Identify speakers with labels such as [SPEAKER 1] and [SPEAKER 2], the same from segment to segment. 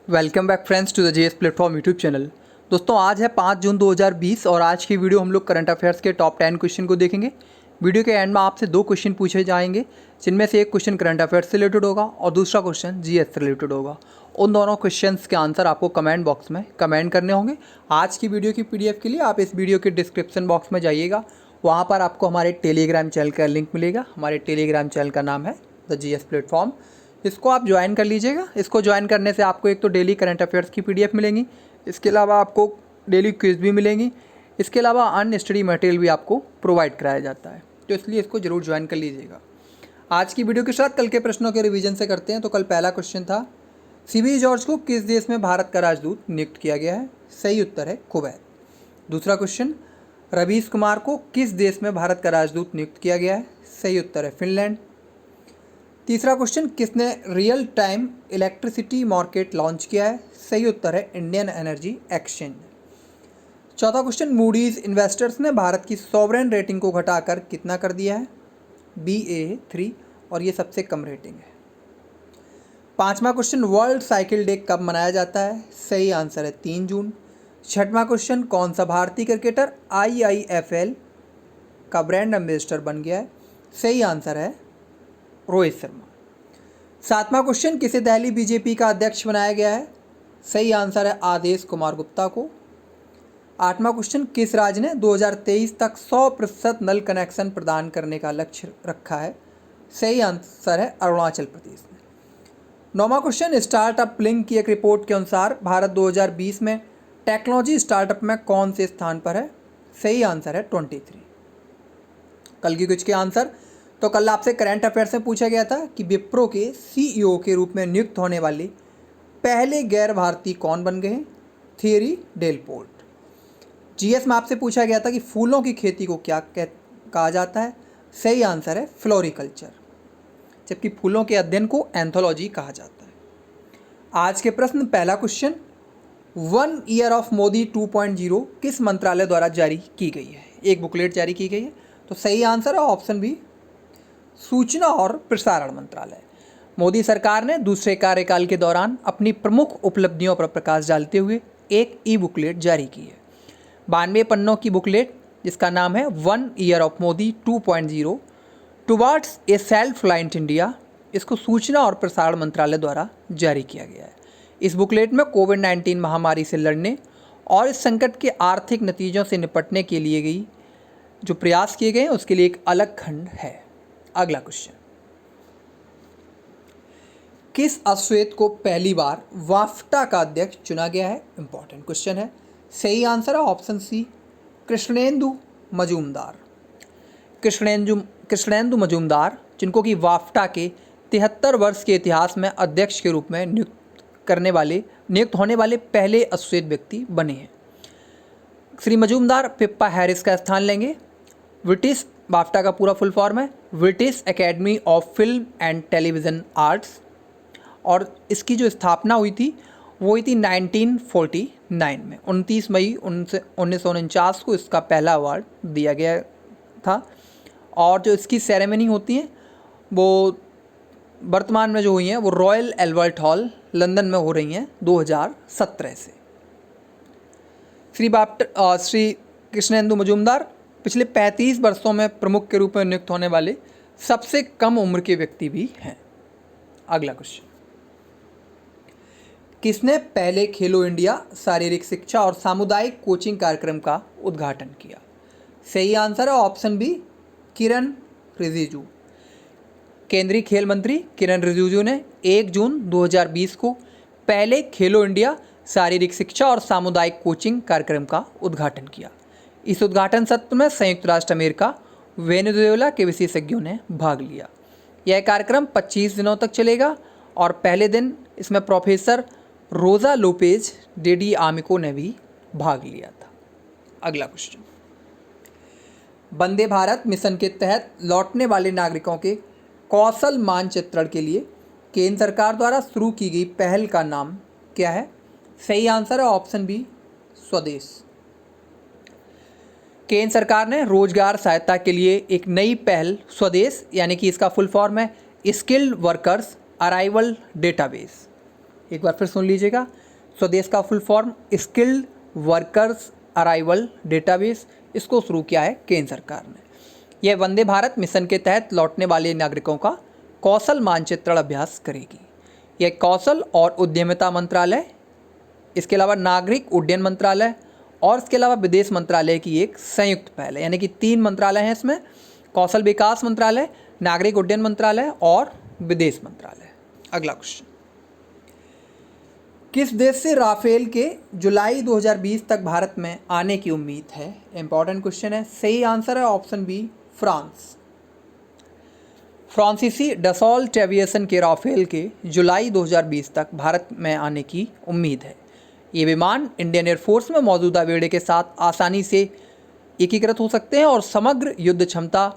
[SPEAKER 1] Welcome back friends to the JS platform YouTube channel. दोस्तों आज है 5 जून 2020 और आज की वीडियो हम लोग करंट अफेयर्स के टॉप 10 क्वेश्चन को देखेंगे। वीडियो के एंड में आपसे 2 क्वेश्चन पूछे जाएंगे, जिनमें से एक क्वेश्चन करंट अफेयर्स से रिलेटेड होगा और दूसरा क्वेश्चन जीएस से रिलेटेड होगा। उन दोनों क्वेश्चंस के आंसर आपको कमेंट बॉक्स में कमेंट करने होंगे। आज की वीडियो की पीडीएफ के लिए आप इस वीडियो के डिस्क्रिप्शन बॉक्स में जाइएगा, वहाँ पर आपको हमारे टेलीग्राम चैनल का लिंक मिलेगा। हमारे टेलीग्राम चैनल का नाम है द जीएस प्लेटफॉर्म। इसको आप ज्वाइन कर लीजिएगा। इसको ज्वाइन करने से आपको एक तो डेली करंट अफेयर्स की पीडीएफ मिलेंगी, इसके अलावा आपको डेली क्विज भी मिलेंगी, इसके अलावा अन्य स्टडी मटेरियल भी आपको प्रोवाइड कराया जाता है, तो इसलिए इसको जरूर ज्वाइन कर लीजिएगा। आज की वीडियो के साथ कल के प्रश्नों के रिवीजन से करते हैं। तो कल पहला क्वेश्चन था, सीबी जॉर्ज को किस देश में भारत का राजदूत नियुक्त किया गया है? सही उत्तर है कुवैत। दूसरा क्वेश्चन, रवीश कुमार को किस देश में भारत का राजदूत नियुक्त किया गया है? सही उत्तर है फिनलैंड। तीसरा क्वेश्चन, किसने real time electricity market launch किया है? सही उत्तर है इंडियन एनर्जी एक्सचेंज। चौथा क्वेश्चन, मूडीज इन्वेस्टर्स ने भारत की सॉवरेन रेटिंग को घटाकर कितना कर दिया है? BA3, और ये सबसे कम रेटिंग है। पांचवा क्वेश्चन, वर्ल्ड साइकिल डे कब मनाया जाता है? सही आंसर है 3 जून। छठवां क्वेश्चन, कौन सा भारतीय क्रिकेटर IIFL का ब्रांड एम्बेसडर बन गया है? सही आंसर है रोहित शर्मा। सातवां क्वेश्चन, किसे दिल्ली बीजेपी का अध्यक्ष बनाया गया है? सही आंसर है आदेश कुमार गुप्ता को। आठवां क्वेश्चन, किस राज्य ने 2023 तक 100% नल कनेक्शन प्रदान करने का लक्ष्य रखा है? सही आंसर है अरुणाचल प्रदेश ने। नौवां क्वेश्चन, स्टार्टअप लिंक की एक रिपोर्ट के अनुसार भारत 2020 में टेक्नोलॉजी स्टार्टअप में कौन से स्थान पर है? सही आंसर है 23। कल की कुछ के आंसर, तो कल आपसे करंट अफेयर्स में पूछा गया था कि विप्रो के CEO के रूप में नियुक्त होने वाले पहले गैर भारतीय कौन बन गए? Theory Delport. जीएस में आपसे पूछा गया था कि फूलों की खेती को क्या कहा जाता है? सही आंसर है फ्लोरिकल्चर, जबकि फूलों के अध्ययन को एंथोलॉजी कहा जाता है। आज के प्रश्न, पहला क्वेश्चन, 1 ईयर ऑफ मोदी 2.0 किस मंत्रालय द्वारा जारी की गई है? एक बुकलेट जारी की गई है, तो सही आंसर है ऑप्शन बी, सूचना और प्रसारण मंत्रालय। मोदी सरकार ने दूसरे कार्यकाल के दौरान अपनी प्रमुख उपलब्धियों पर प्रकाश डालते हुए एक ई बुकलेट जारी की है। 92 पन्नों की बुकलेट, जिसका नाम है 1 year of Modi 2.0 towards A self reliant India, इसको सूचना और प्रसारण मंत्रालय द्वारा जारी किया गया है। इस बुकलेट में कोविड-19 महामारी से लड़ने और इस संकट के आर्थिक नतीजों से निपटने के लिए गई जो प्रयास किए गए हैं उसके लिए एक अलग खंड है। अगला क्वेश्चन, किस अश्वेत को पहली बार वाफ्टा का अध्यक्ष चुना गया है? इंपॉर्टेंट क्वेश्चन है। सही आंसर है ऑप्शन सी, कृष्णेंदु मजूमदार। कृष्णेंदु मजूमदार, जिनको कि वाफ्टा के 73 वर्ष के इतिहास में अध्यक्ष के रूप में नियुक्त होने वाले पहले अश्वेत व्यक्ति बने हैं। श्री मजूमदार पिप्पा हैरिस का स्थान लेंगे। ब्रिटिश, वाफ्टा का पूरा फुल फॉर्म है British academy of film and television arts, और इसकी जो स्थापना हुई थी वो हुई थी 1949 में। 29 मई 1949 को इसका पहला अवार्ड दिया गया था, और जो इसकी सेरेमनी होती है वो वर्तमान में जो हुई हैं वो रॉयल एल्बर्ट हॉल लंदन में हो रही हैं 2017 से। श्री कृष्णेंदु मजूमदार पिछले 35 वर्षों में प्रमुख के रूप में नियुक्त होने वाले सबसे कम उम्र के व्यक्ति भी हैं। अगला क्वेश्चन, किसने पहले खेलो इंडिया शारीरिक शिक्षा और सामुदायिक कोचिंग कार्यक्रम का उद्घाटन किया? सही आंसर है ऑप्शन बी, किरण रिजिजू। केंद्रीय खेल मंत्री किरण रिजिजू ने 1 जून 2020 को पहले खेलो इंडिया शारीरिक शिक्षा और सामुदायिक कोचिंग कार्यक्रम का उद्घाटन किया। इस उद्घाटन सत्र में संयुक्त राष्ट्र अमेरिका, वेनेजुएला के विशेषज्ञों ने भाग लिया। यह कार्यक्रम 25 दिनों तक चलेगा और पहले दिन इसमें प्रोफेसर रोजा लोपेज डेडी आमिको ने भी भाग लिया था। अगला क्वेश्चन, वंदे भारत मिशन के तहत लौटने वाले नागरिकों के कौशल मानचित्रण के लिए केंद्र सरकार द्वारा शुरू की गई पहल का नाम क्या है? सही आंसर है ऑप्शन बी, स्वदेश। केंद्र सरकार ने रोजगार सहायता के लिए एक नई पहल स्वदेश, यानी कि इसका फुल फॉर्म है स्किल्ड वर्कर्स अराइवल डेटाबेस, एक बार फिर सुन लीजिएगा। स्वदेश का full form skilled workers arrival database, इसको शुरू किया है केंद्र सरकार ने। यह वंदे भारत मिशन के तहत लौटने वाले नागरिकों का कौशल मानचित्रण अभ्यास करेगी। यह कौशल और उद्यमिता मंत्रालय, इसके अलावा नागरिक उड्डयन मंत्रालय और इसके अलावा विदेश मंत्रालय की एक संयुक्त पहल है, यानी कि 3 मंत्रालय हैं इसमें, कौशल विकास मंत्रालय, नागरिक उड्डयन मंत्रालय और विदेश मंत्रालय। अगला क्वेश्चन, किस देश से राफेल के जुलाई 2020 तक भारत में आने की उम्मीद है? इंपॉर्टेंट क्वेश्चन है। सही आंसर है ऑप्शन बी, फ्रांस। फ्रांसीसी डसॉल्ट एविएशन के राफेल के जुलाई 2020 तक भारत में आने की उम्मीद है। ये विमान इंडियन एयरफोर्स में मौजूदा बेड़े के साथ आसानी से एकीकृत हो सकते हैं और समग्र युद्ध क्षमता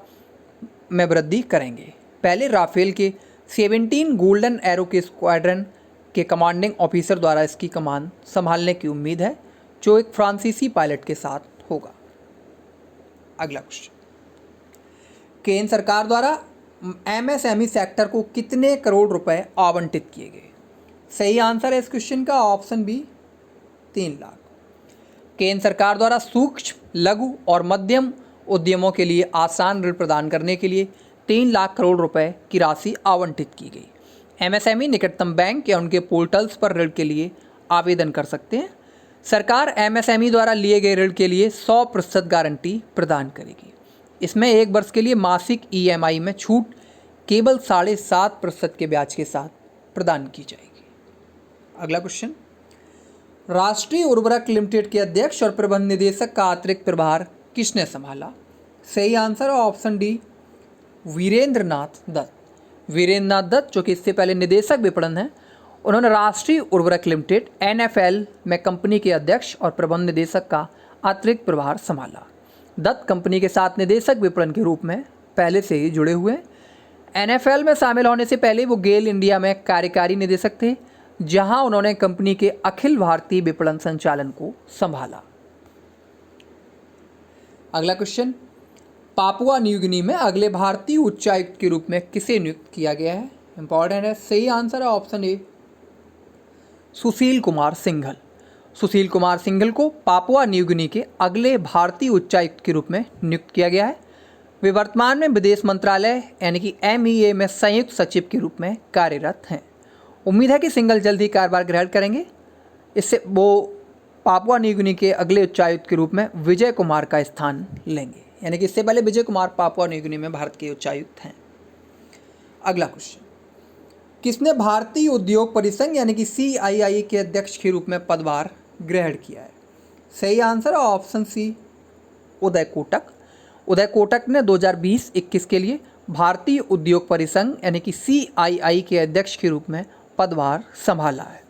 [SPEAKER 1] में वृद्धि करेंगे। पहले राफेल के 17 गोल्डन एरो के स्क्वाड्रन के कमांडिंग ऑफिसर द्वारा इसकी कमान संभालने की उम्मीद है, जो एक फ्रांसीसी पायलट के साथ होगा। अगला क्वेश्चन, केंद्र सरकार द्वारा एमएसएमई सेक्टर को कितने करोड़ रुपए आवंटित किए गए? सही आंसर है इस क्वेश्चन का ऑप्शन बी, 3 लाख। केंद्र सरकार द्वारा सूक्ष्म, लघु और मध्यम उद्यमों के लिए आसान ऋण प्रदान करने के लिए 3 लाख करोड़ रुपए की राशि आवंटित की गई। एमएसएमई निकटतम बैंक या उनके पोर्टल्स पर ऋण के लिए आवेदन कर सकते हैं। सरकार एमएसएमई द्वारा लिए गए ऋण के लिए 100% गारंटी प्रदान करेगी। इसमें 1 वर्ष के लिए मासिक ईएमआई में छूट केवल 7.5% के ब्याज के साथ प्रदान की जाएगी। अगला क्वेश्चन, राष्ट्रीय उर्वरक लिमिटेड के अध्यक्ष और प्रबंध निदेशक का अतिरिक्त प्रभार किसने संभाला? सही आंसर है ऑप्शन डी, वीरेंद्र नाथ दत्त। वीरेंद्र नाथ दत्त, जो कि इससे पहले निदेशक विपणन हैं, उन्होंने राष्ट्रीय उर्वरक लिमिटेड एनएफएल में कंपनी के अध्यक्ष और प्रबंध निदेशक का अतिरिक्त प्रभार संभाला। दत्त कंपनी के साथ निदेशक विपणन के रूप में पहले से ही जुड़े हुए हैं। एनएफएल में शामिल होने से पहले वो गेल इंडिया में कार्यकारी निदेशक थे, जहां उन्होंने कंपनी के अखिल भारतीय विपणन संचालन को संभाला। अगला क्वेश्चन, पापुआ न्यू गिनी में अगले भारतीय उच्चायुक्त के रूप में किसे नियुक्त किया गया है? इंपॉर्टेंट है। सही आंसर है ऑप्शन ए, सुशील कुमार सिंघल। सुशील कुमार सिंघल को पापुआ न्यू गिनी के अगले भारतीय उच्चायुक्त के रूप में नियुक्त किया गया है। वे वर्तमान में विदेश मंत्रालय यानी कि MEA में संयुक्त सचिव के रूप में कार्यरत हैं। उम्मीद है कि सिंघल जल्द ही कार्यभार ग्रहण करेंगे। इससे वो पापुआ न्यू गिनी के अगले उच्चायुक्त के रूप में विजय कुमार का स्थान लेंगे, यानी कि इससे पहले Vijay Kumar Papua New Guinea में भारत के उच्चायुक्त हैं। अगला क्वेश्चन, किसने भारतीय उद्योग परिसंघ यानी कि CII के अध्यक्ष के रूप में पदभार ग्रहण किया है? सही आंसर है ऑप्शन सी, उदय कोटक। उदय कोटक ने 2020-21 के लिए भारतीय उद्योग परिसंघ यानी कि CII के अध्यक्ष के रूप में पदभार संभाला है।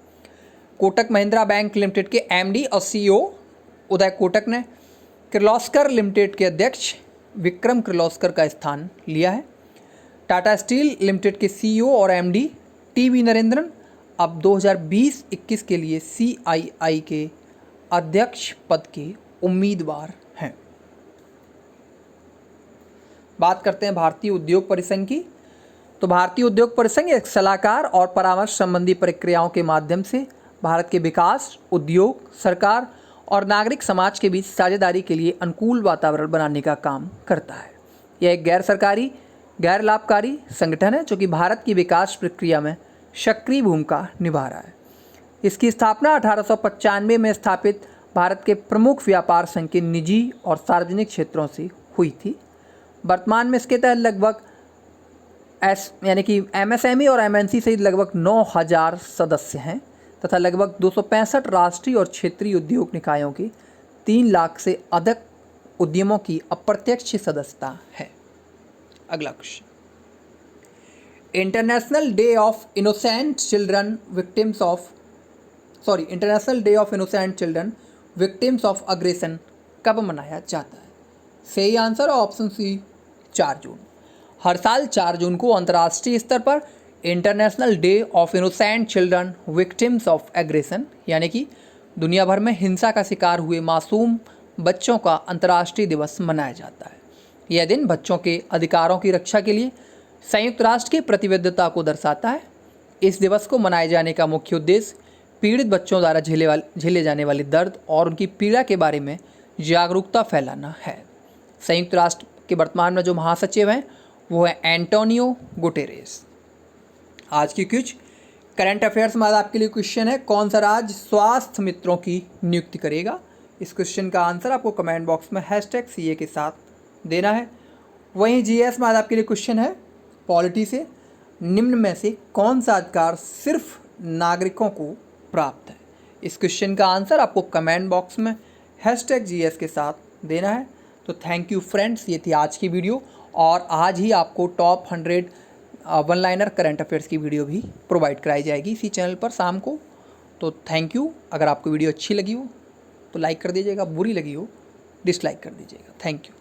[SPEAKER 1] कोटक महिंद्रा बैंक लिमिटेड के MD और CEO उदय कोटक ने किर्लोस्कर लिमिटेड के अध्यक्ष विक्रम किर्लोस्कर का स्थान लिया है। टाटा स्टील लिमिटेड के CEO और MD TV नरेंद्रन अब 2020-21 के लिए CII के अध्यक्ष पद के उम्मीदवार हैं। बात करते हैं भारतीय उद्योग परिसंघ की। तो भारतीय उद्योग परिसंघ एक सलाहकार और परामर्श संबंधी प्रक्रियाओं के माध्यम से भारत के विकास, उद्योग, सरकार और नागरिक समाज के बीच साझेदारी के लिए अनुकूल वातावरण बनाने का काम करता है। यह एक गैर सरकारी, गैर लाभकारी संगठन है जो कि भारत की विकास प्रक्रिया में सक्रिय भूमिका निभा रहा है। इसकी स्थापना 1895 में स्थापित भारत के प्रमुख व्यापार संघ के निजी और सार्वजनिक क्षेत्रों से हुई थी। वर्तमान में इसके तहत लगभग यानी कि MSME और MNC सहित लगभग 9000 सदस्य हैं तथा लगभग 265 राष्ट्रीय और क्षेत्रीय उद्योग निकायों के 3 लाख से अधिक उद्यमों की अप्रत्यक्ष सदस्यता है। अगला question, international day of innocent children victims of aggression कब मनाया जाता है? सही आंसर ऑप्शन सी, 4 जून। हर साल 4 जून को अंतर्राष्ट्रीय स्तर पर international day of innocent children victims of aggression यानी कि दुनिया भर में हिंसा का शिकार हुए मासूम बच्चों का अंतर्राष्ट्रीय दिवस मनाया जाता है। यह दिन बच्चों के अधिकारों की रक्षा के लिए संयुक्त राष्ट्र की प्रतिबद्धता को दर्शाता है। इस दिवस को मनाए जाने का मुख्य उद्देश्य पीड़ित बच्चों द्वारा झेले जाने वाले दर्द और उनकी पीड़ा के बारे में जागरूकता फैलाना है। संयुक्त राष्ट्र के वर्तमान में जो महासचिव हैं वो है एंटोनियो गुटेरेस। आज की कुछ करंट अफेयर्स में आज आपके लिए क्वेश्चन है, कौन सा राज्य स्वास्थ्य मित्रों की नियुक्ति करेगा। इस क्वेश्चन का आंसर आपको कमेंट बॉक्स में #CA के साथ देना है। वहीं जीएस में आज आपके लिए क्वेश्चन है, पॉलिटी से निम्न में से कौन सा अधिकार सिर्फ नागरिकों को प्राप्त है। इस क्वेश्चन का आंसर आपको कमेंट बॉक्स में #GS के साथ देना है। तो थैंक यू फ्रेंड्स, ये थी आज की वीडियो और आज ही आपको top 100 one liner current affairs की वीडियो भी प्रोवाइड कराई जाएगी इसी चैनल पर शाम को। तो थैंक यू। अगर आपको वीडियो अच्छी लगी हो तो लाइक कर दीजिएगा, बुरी लगी हो डिसलाइक कर दीजिएगा। Thank you.